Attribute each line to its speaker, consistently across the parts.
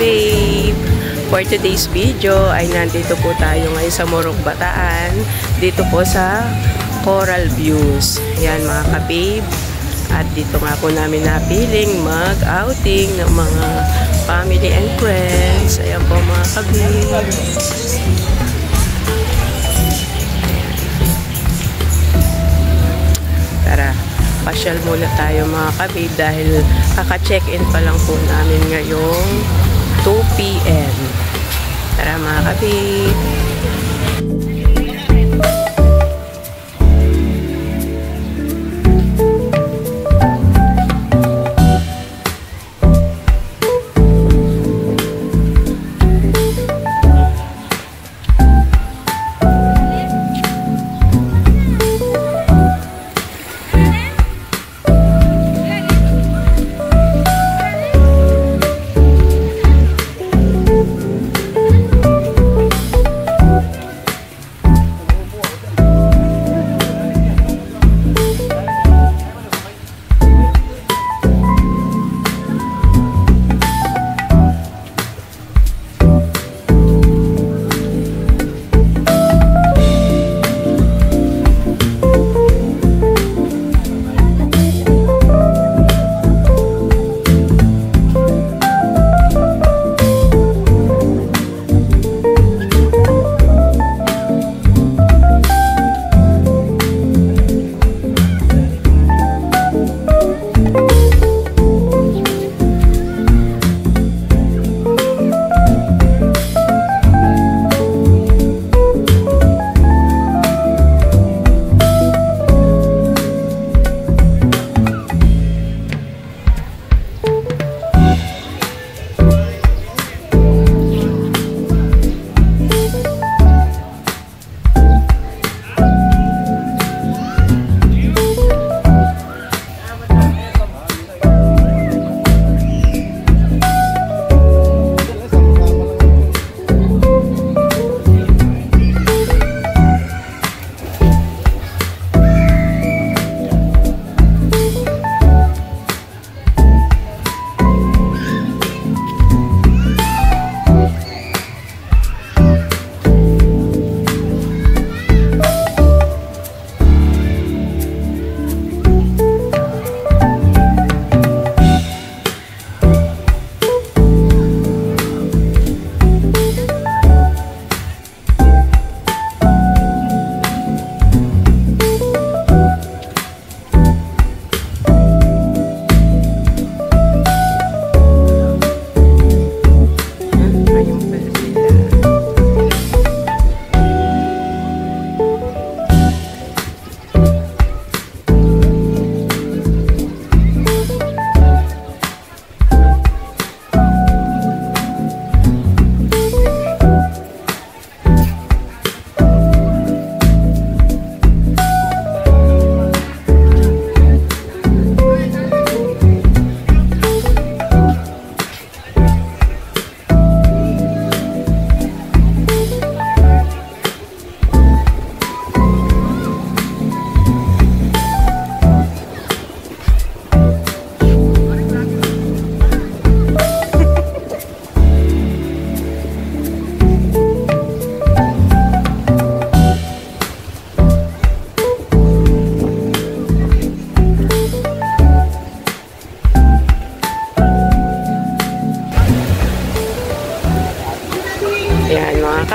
Speaker 1: ka-babe. For today's video ay nandito po tayo ngayon sa Morong Bataan. Dito po sa Coral Views. Yan mga ka-babe. At dito nga po namin napiling mag-outing ng mga family and friends. Ayan po mga ka-babe. Tara, pasyal muna tayo mga ka-babe dahil kaka-check-in pa lang po namin ngayong 2 PM. Tara mga ka-babe.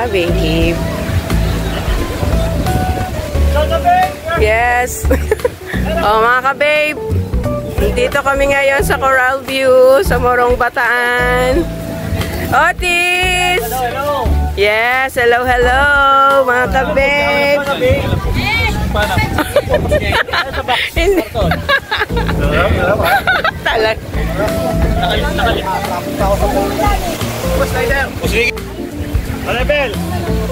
Speaker 1: Babe. Yes. Oh, mga ka-babe. Dito kami ngayon sa Coral View, sa Morong Bataan. Otis!
Speaker 2: Hello, hello.
Speaker 1: Yes, hello, hello, mga ka-babe. Talag.
Speaker 2: Rebel,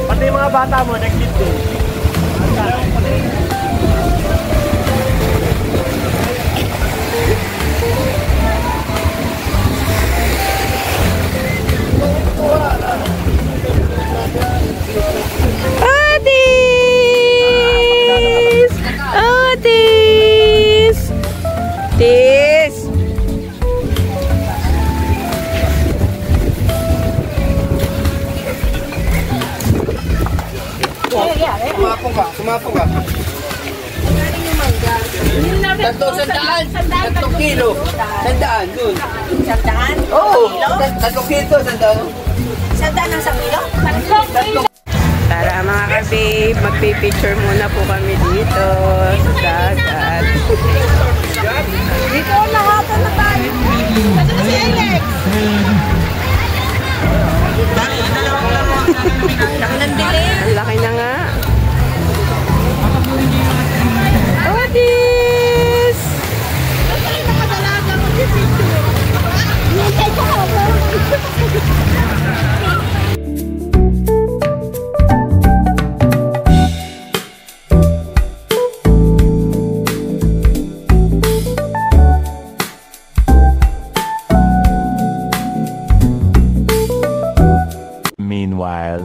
Speaker 2: pati yung mga bata mo, nag-fit din.
Speaker 1: Otis! Otis! Tis!
Speaker 3: Sumapong ka. Tatlong kilo. 100, dun.
Speaker 4: 100?
Speaker 3: Oo, 3 kilo, 100.
Speaker 4: 100 ang 1 kilo?
Speaker 1: Tara mga ka-babe, magpipicture muna po kami dito sa dagat.
Speaker 4: Dito, lahatan na tayo. Ito na si Alex. Laki ng dilim.
Speaker 1: Ang laki na nga. Odis!
Speaker 5: Meanwhile.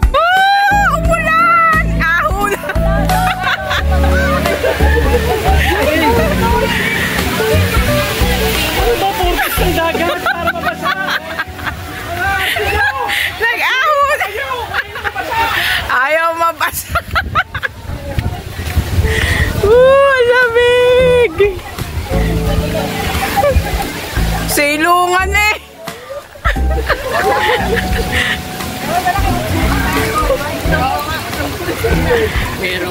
Speaker 1: Umulan! Ahon!
Speaker 2: Ano ba, purpose ng dagat para mabasa?
Speaker 1: Nag-ahon! Ayaw mabasa. Lamig! Silungan eh!
Speaker 2: Eh,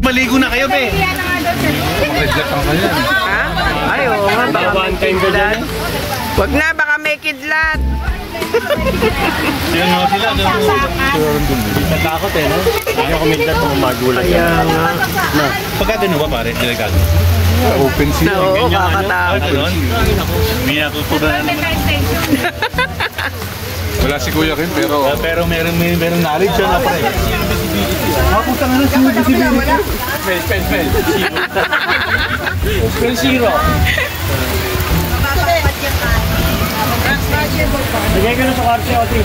Speaker 2: maligo na kayo, be.
Speaker 1: Ha? Ay, oo nga, baka may
Speaker 2: One time ka
Speaker 1: kidlat.
Speaker 2: dyan.
Speaker 1: Wag na, baka may kidlat.
Speaker 2: Sila nga sila. Natakot eh, no? Hindi ako kumiglat kung magulat.
Speaker 1: Kaya nga.
Speaker 2: Pagka ganun ba, pare? Delikado.
Speaker 5: Open
Speaker 1: Na, oo,
Speaker 2: Ganyan,
Speaker 1: kakatakot.
Speaker 2: Ganon? May natutunan na naman.
Speaker 5: Wala si Kuya Kim, pero
Speaker 2: Pero meron knowledge siya na, pare. Mapunta nga lang sa visibility. Spell. Spell zero. Lagay ka na sa kwarto, Oti.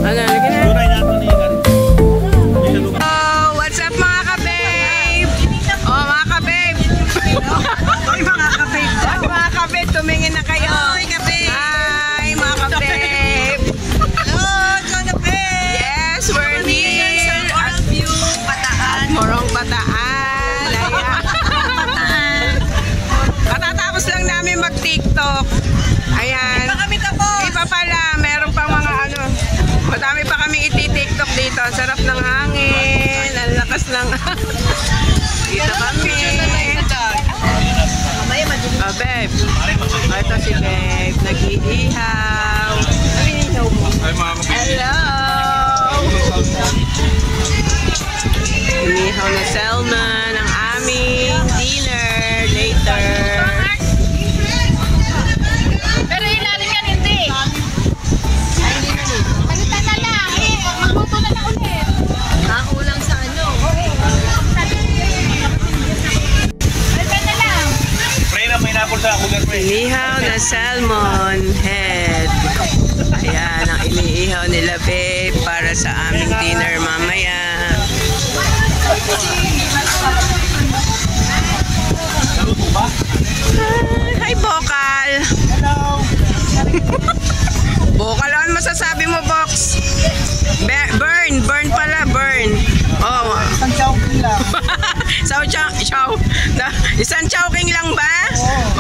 Speaker 1: Ano, lagi na.
Speaker 2: Tunay natin ni Karen.
Speaker 1: Oh, what's up mga ka-babe? Oh, mga ka-babe. Ay, mga ka-babe. Mga ka-babe, tumingin na kayo. Hi, ka-babe. Hi, mga ka-babe.
Speaker 4: Hello, Jonathan.
Speaker 1: Yes, we're here at
Speaker 4: View, Bataan.
Speaker 1: Morong Bataan. Ayan. Katatapos lang namin mag-TikTok. Ayan.
Speaker 4: Kami tapos.
Speaker 1: Iba pala, meron pa mga ano, madami pa kami iti-TikTok dito. Sarap ng hangin, ang lakas ng dito kami.
Speaker 4: Mamaya madilim.
Speaker 1: Oh, babe. Oh, ito si babe, nag-iihaw. Ano yung ihaw mo?
Speaker 5: ay mga kapatid.
Speaker 1: Hello! Inihaw na salmon ang aming dinner later.
Speaker 4: Pero ilalim yan, hindi. Palitan na lang. Magluto na lang ulit. Ulang sa ano? Palitan na lang.
Speaker 2: Pray na, may napol sa cooler, pre.
Speaker 1: Inihaw na salmon head. Ayan, ang iniihaw nila babe para sa aming dinner mamaya. Hi, Bokal! Bokal, ano masasabi mo, Box? Burn pala, burn. Oh. Isang chowking lang ba?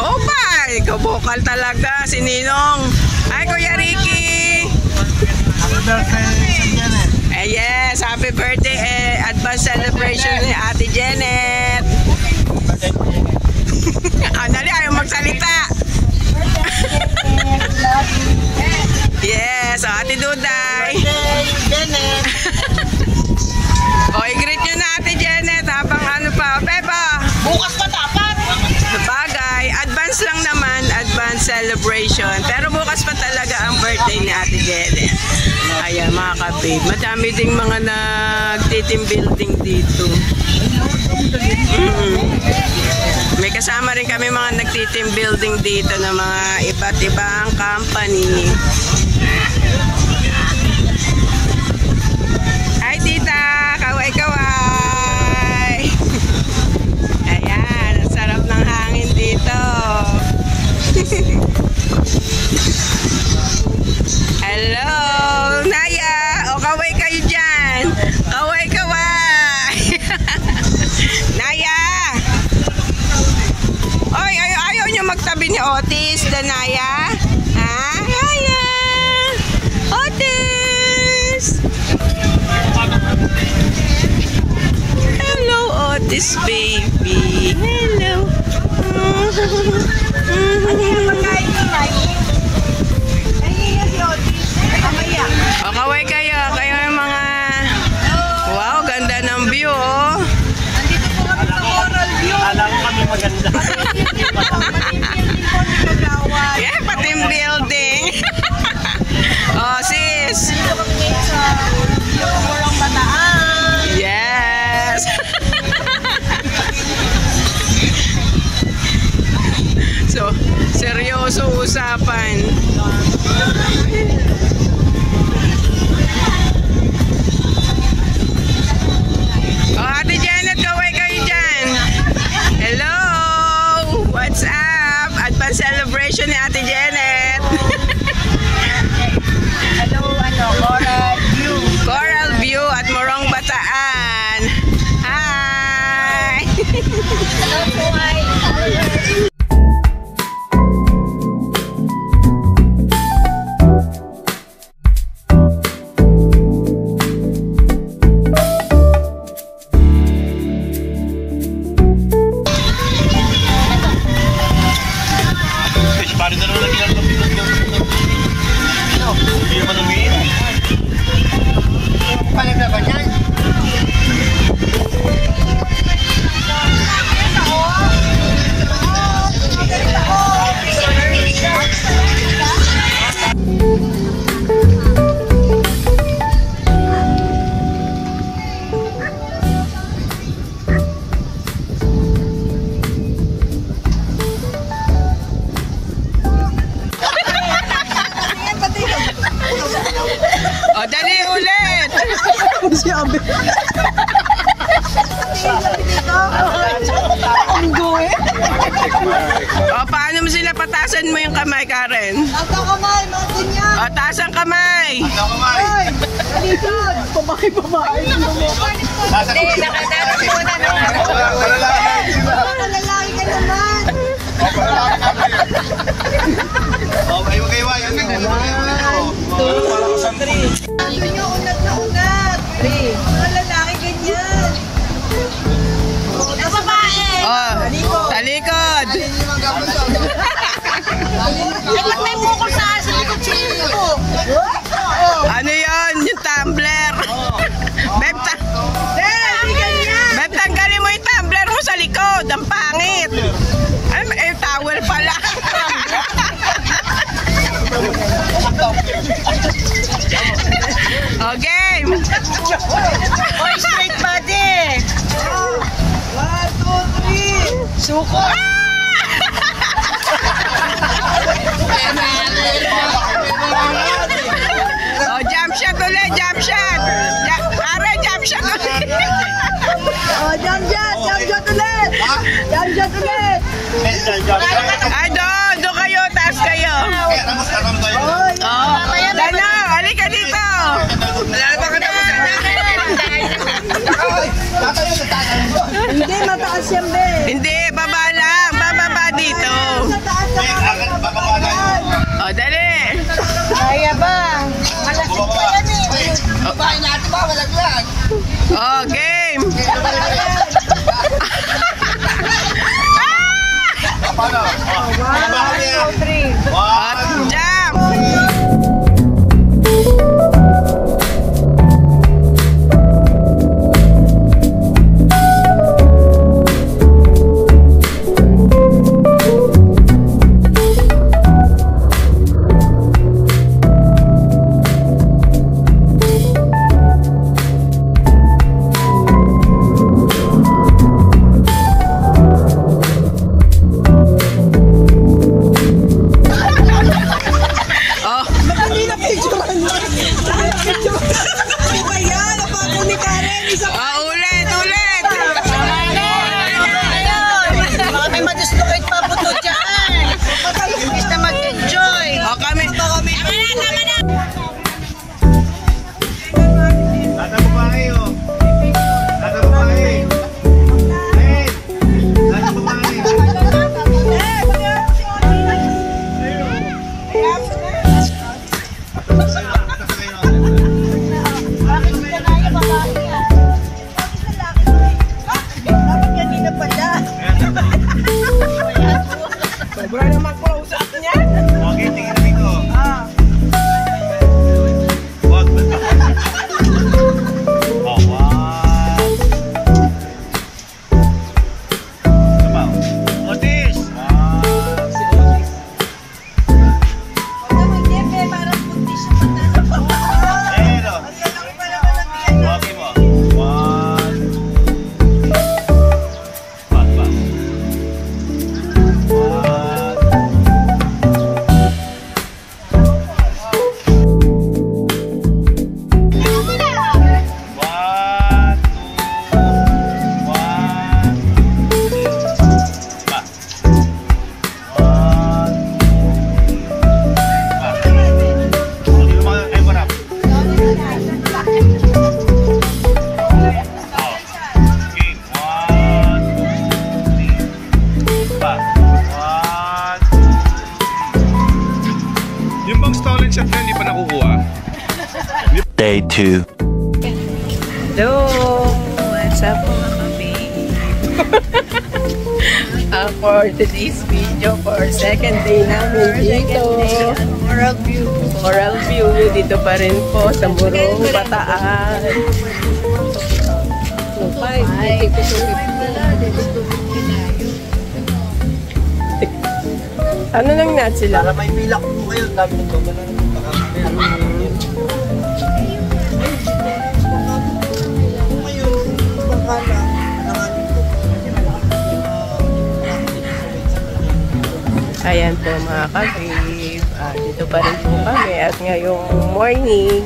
Speaker 1: Oo ba? Ikaw bokal talaga, si Ninong. Hi, Kuya Ricky. Yes, happy birthday advance celebration ni Ate Janet. Anali, ayaw magsalita. Yes, Ate Duday. O, i-greet nyo na Ate Janet habang ano pa. Beba!
Speaker 4: Bukas pa dapat.
Speaker 1: Bagay, advance lang naman, advance celebration. Pero bukas pa talaga bahay ni Ate Janet. Ayan mga ka-babe. Madami ding mga nag-team building dito. May kasama rin kami mga nag-team building dito ng mga iba't ibang company. Hi tita! Kaway-kaway! Ayan, ang sarap ng hangin dito. Hello, Naya! O, kaway kayo dyan! Kaway-kaway! Naya! Oy, ayaw niyo magtabi ni Otis, Danaya? Ha? Naya! Otis! Hello, Otis baby! Hello! O, kaway kayo. Kayo yung mga... Wow, ganda ng view, oh.
Speaker 4: Nandito po kami sa Coral View.
Speaker 2: Alam ko kami maganda.
Speaker 1: Yeah, patim building. Oh, sis.
Speaker 4: Dito kami ngayon sa Morong Bataan.
Speaker 1: Yes. So, seryoso usapan. Oh, Ate Janet, kaway kayo dyan. Hello! What's up? Advance celebration ni Ate Janet.
Speaker 4: Hello, Coral View.
Speaker 1: Coral View at Morong Bataan. Hi!
Speaker 4: Hello po ay.
Speaker 2: Parang na lagi lang ng hindi naman umiin.
Speaker 3: Palag na ba yan?
Speaker 1: O, dali ulit! O, paano mo sila patasan mo yung kamay, Karen?
Speaker 4: Tata kamay, mga ganyan.
Speaker 1: O, taas ang kamay!
Speaker 4: Ay, talikod. Babae. Hindi, nakadanas muna. Lalaki ka naman. Hindi nyo unat na unat. Mga lalaki ganyan. Ang babae.
Speaker 1: O, talikod!
Speaker 4: Ay, ba't may bukol sa likod siya?
Speaker 1: Ano yun? Yung tumbler! Beb, Beb, tanggalin mo yung tumbler mo sa likod! Ang pangit! Ay, towel pala! O, game!
Speaker 4: Oy, straight body. 1, 2, 3. Suko.
Speaker 1: O, jump shot ulit! Jump shot! Are, jump shot ulit!
Speaker 4: Oh, jump shot ulit. Jump shot ulit.
Speaker 1: Ay, doon kayo! Taas kayo! O, Dano! Halika dito!
Speaker 4: Hindi, mataas yan, be.
Speaker 1: Hindi, baba lang! Bababa dito!
Speaker 4: Sa taas na
Speaker 1: O, dali!
Speaker 4: Kaya ba? Malasig pa yan eh. Babae natin ba? Malaglag.
Speaker 1: O, game!
Speaker 4: One, 2, 3.
Speaker 1: O, jump! Ulit, ulit!
Speaker 4: Baka may madislocate pa po to dyan. Imbis na mag-enjoy.
Speaker 1: O kami.
Speaker 3: Lata mo pa kayo. Lata mo pa kayo. Lata mo pa kayo.
Speaker 4: Dapat kanina pa dyan.
Speaker 1: Sobra naman close up niya.
Speaker 3: Okay, tingin dito. Wag. Oh, wow. Sabaw. Otis. Pero. Okay mo. One. Back, back.
Speaker 5: Yung bang stolen shot na hindi pa nakukuha?
Speaker 2: Day 2.
Speaker 1: Hello! What's up mga kape? For today's video, for second day namin dito.
Speaker 4: Coral view.
Speaker 1: Coral View, dito pa rin po sa Morong Bataan. Ano nang nat sila?
Speaker 3: Para may pilak po kayo. Dami nito.
Speaker 1: Ayan po mga ka-babe. Dito pa rin po kami at ngayong morning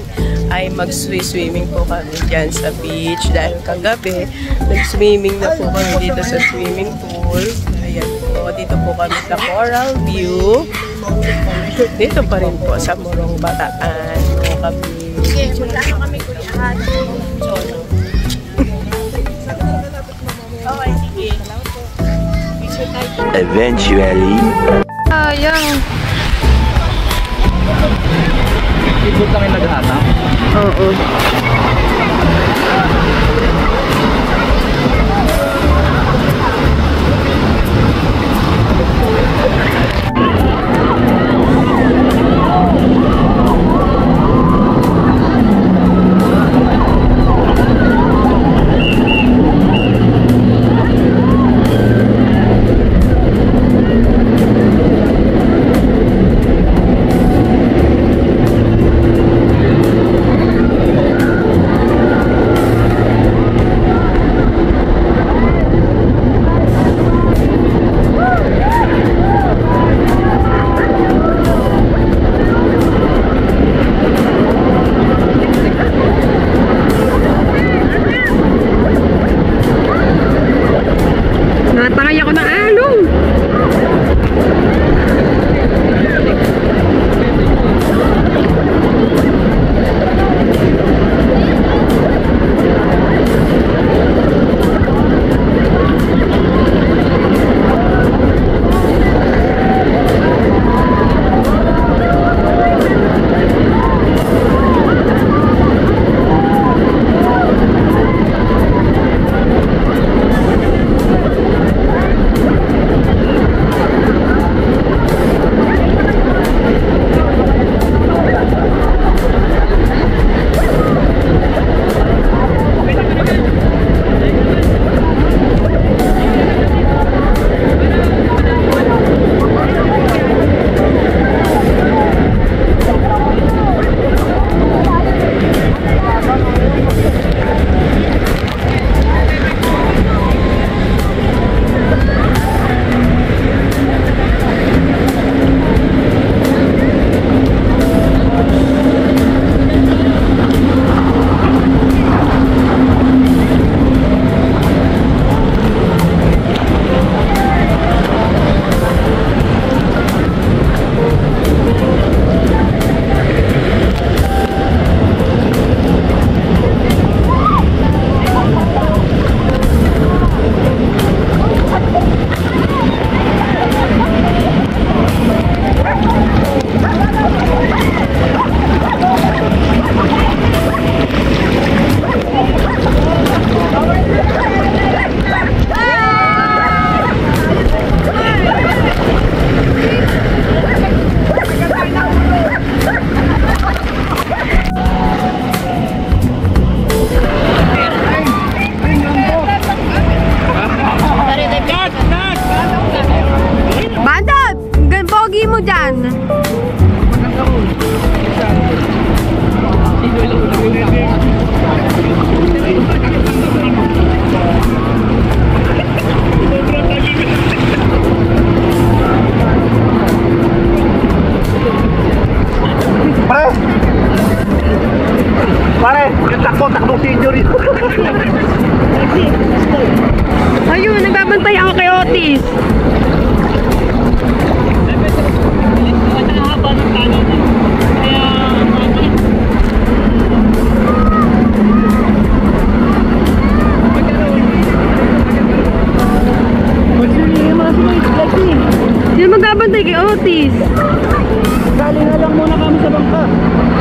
Speaker 1: ay mag-swimming po kami dyan sa beach dahil kagabi nag-swimming na po kami dito sa swimming pool. Ayan po, dito po kami sa Coral View. Dito pa rin po sa Morong Bataan mga ka-babe.
Speaker 4: Punta na kami kulihan.
Speaker 1: Okay, sige.
Speaker 2: Eventually.
Speaker 1: Sayang.
Speaker 2: Ikot lang yung nag-aatap.
Speaker 1: Oo.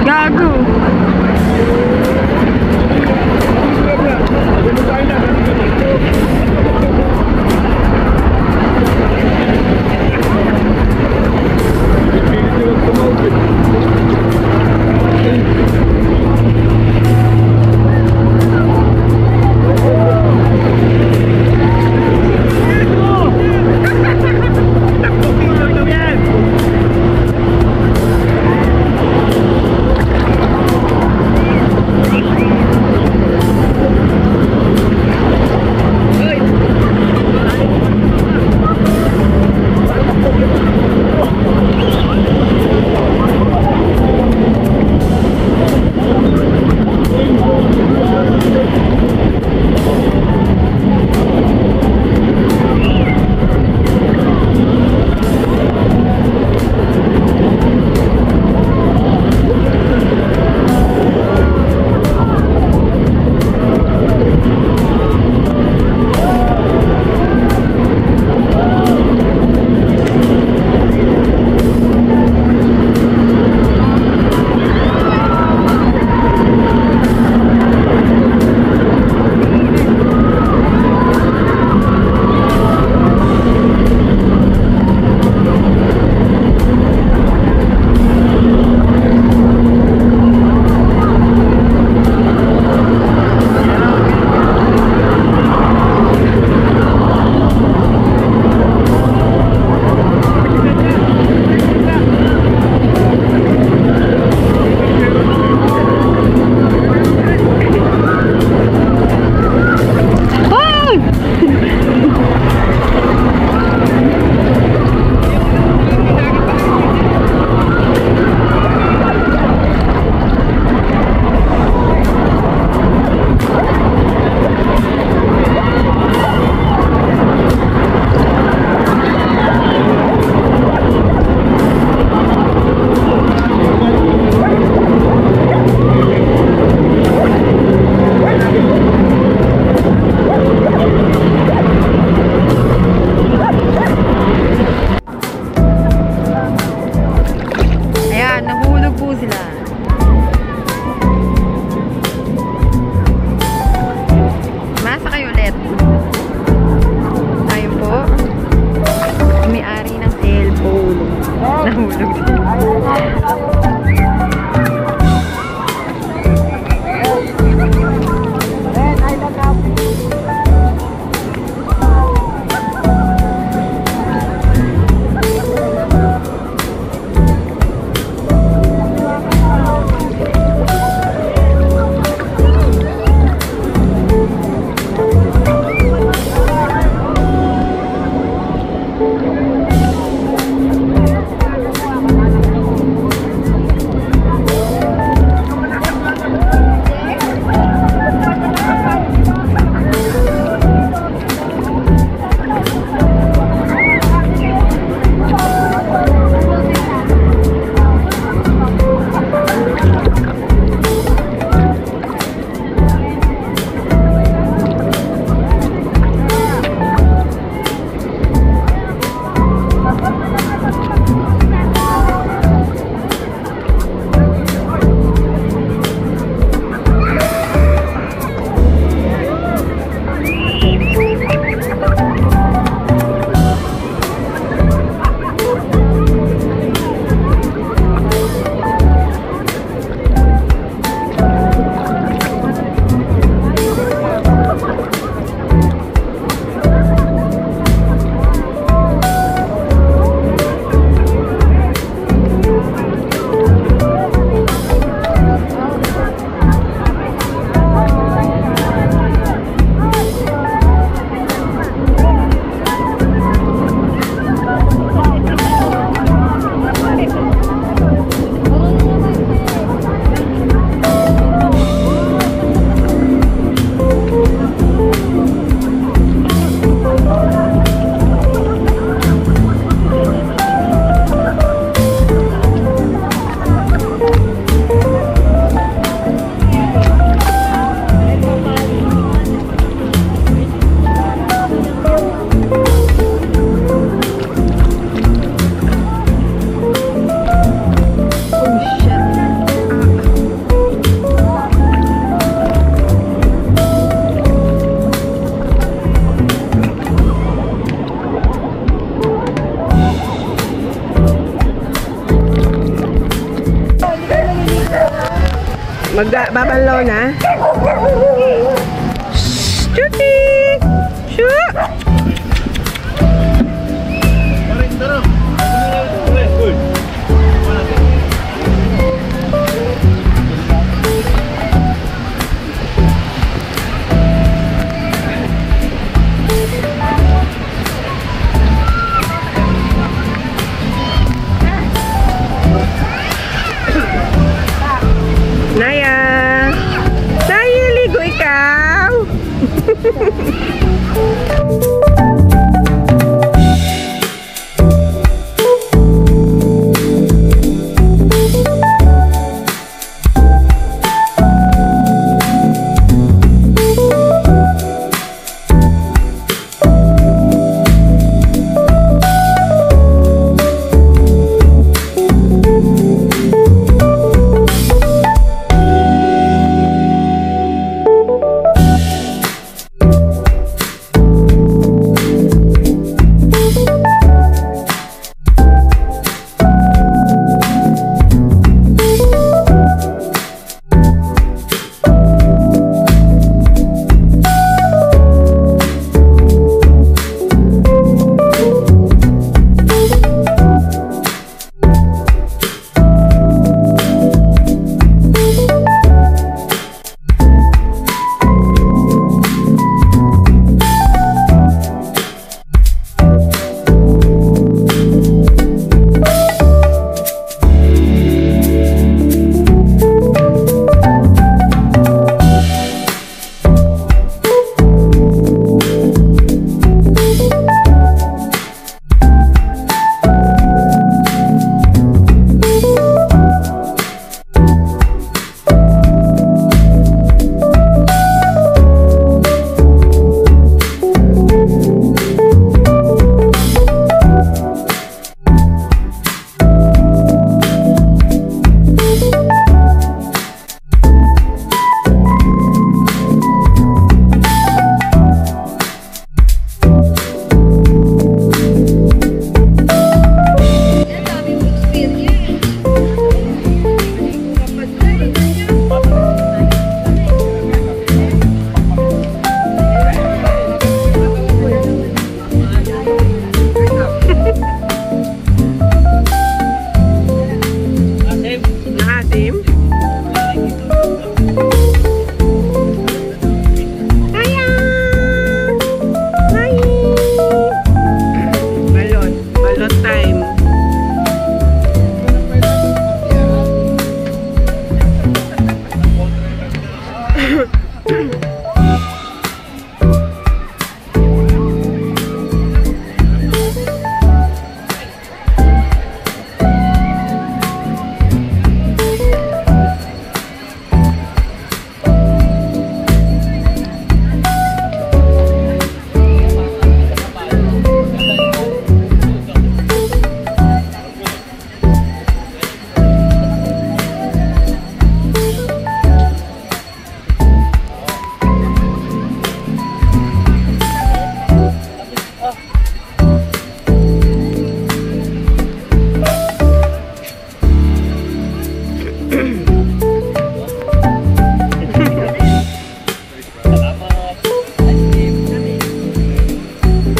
Speaker 1: Gago. Babanlaw na? Chuti! Shoot! Naya! Naya, ligo ikaw!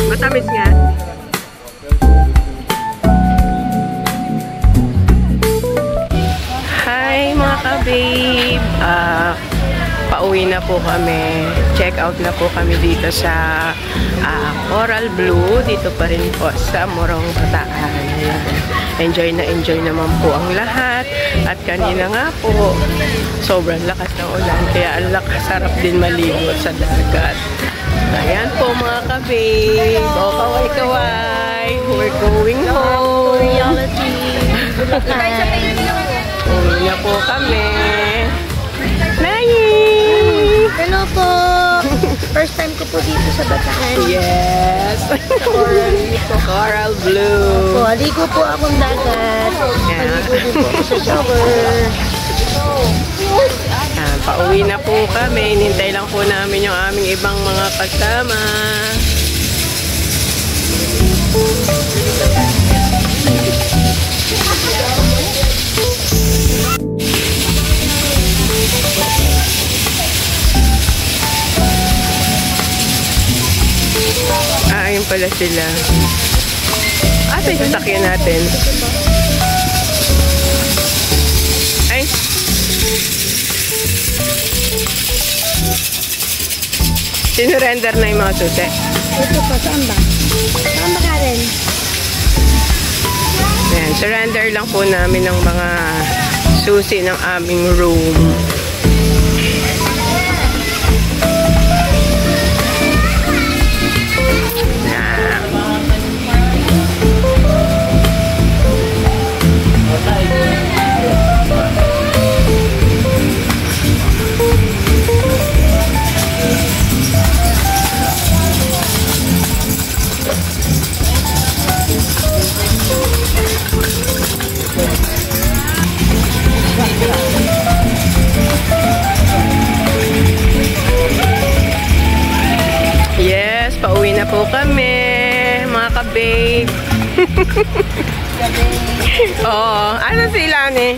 Speaker 1: Matamis nga. Hi mga ka-babe. Pauwi na po kami. Check out na po kami dito sa Coral Blue. Dito pa rin po sa Morong Bataan. Enjoy na enjoy naman po ang lahat. At kanina nga po, sobrang lakas ng ulan. Kaya ang lakas, sarap din maligo sa dagat. Ayan po mga ka-babe. O, kaway-kaway. We're going home.
Speaker 4: Reality.
Speaker 1: Uwi na po kami. Nayi!
Speaker 4: Hello po! First time ko po dito sa Bataan.
Speaker 1: Yes! Coral Blue.
Speaker 4: Po, aligo po akong dagat. Aligo din po ako sa shower.
Speaker 1: Pauwi na po kami. Hinintay lang po namin yung aming ibang mga kasama. pala sila. Ito yung sasakyan natin. Ay. Sinurrender na yung mga susi.
Speaker 4: Ito pa, saan ba? Saan ba ka rin?
Speaker 1: Ayan, surrender lang po namin ng mga susi ng aming room. Yes, pauwi na po kami, mga ka-babe. Oo, ano sila ni?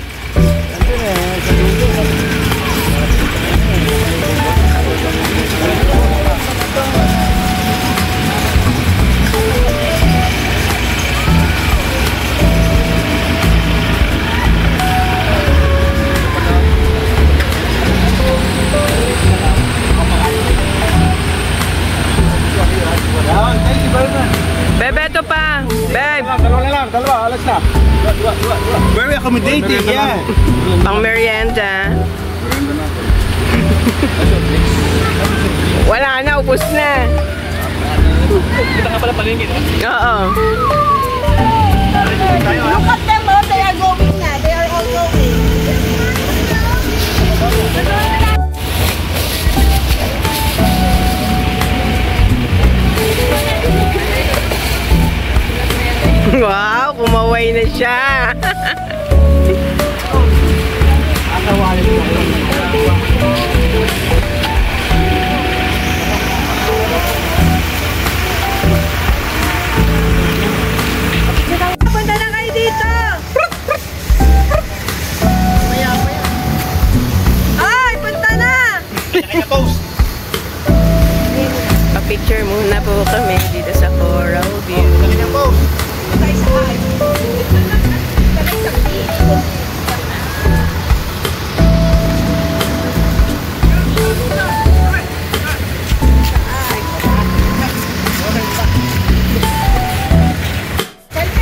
Speaker 1: Bebe, ito pa. Babe.
Speaker 3: Dalawa na lang, dalawa, alas na. Very accommodating, yeah.
Speaker 1: Pang merienda. Wala na, ubos na.
Speaker 2: Kita nga pala palengke.
Speaker 1: Oo.
Speaker 4: Look at them, oh, they are going na. They are all going.
Speaker 1: Wow, kumaway na siya.
Speaker 4: Punta na kayo dito. Ay, punta na.
Speaker 1: Pa-picture muna po kami dito sa Coral View.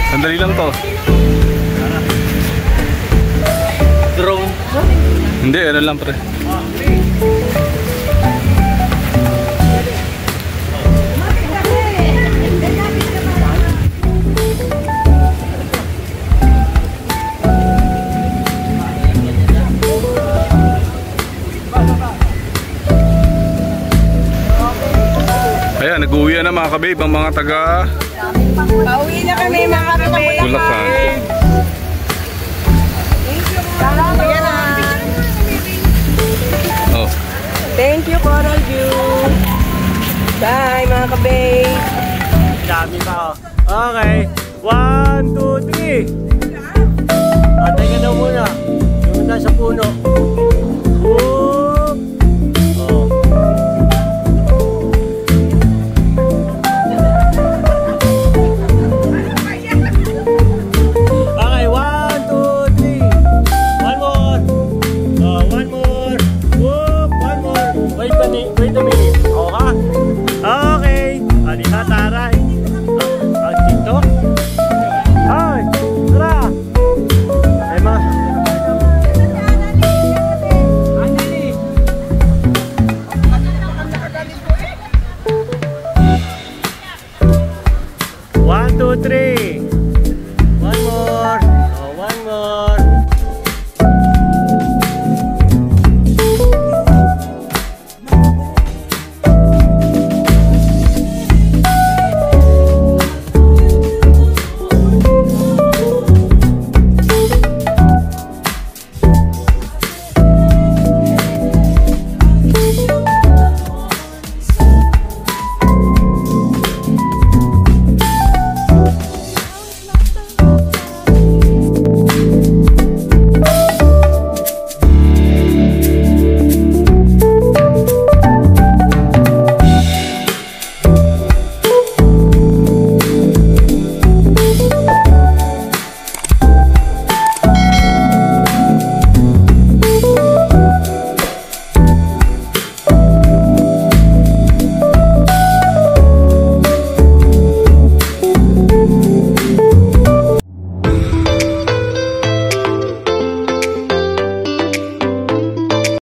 Speaker 2: Sandali lang to. Drone. Hindi, ano lang pre. Ayan, nag-uwi na mga ka-babe ang mga taga
Speaker 4: Pauwi na kami, mga kapatid.
Speaker 2: Bulacan.
Speaker 4: Yan na.
Speaker 2: Oh.
Speaker 1: Thank you, Coral View. Bye, mga ka-babe.
Speaker 3: Dami pa, oh. Okay. 1, 2, 3. Atay ka daw muna. Yung nasa puno. Whoop. Oh. Okay, 1, 2, 3. One more. Oh, one more. Whoop, one more. Wait a minute. Oh, ha? Okay. Alisa, Tara.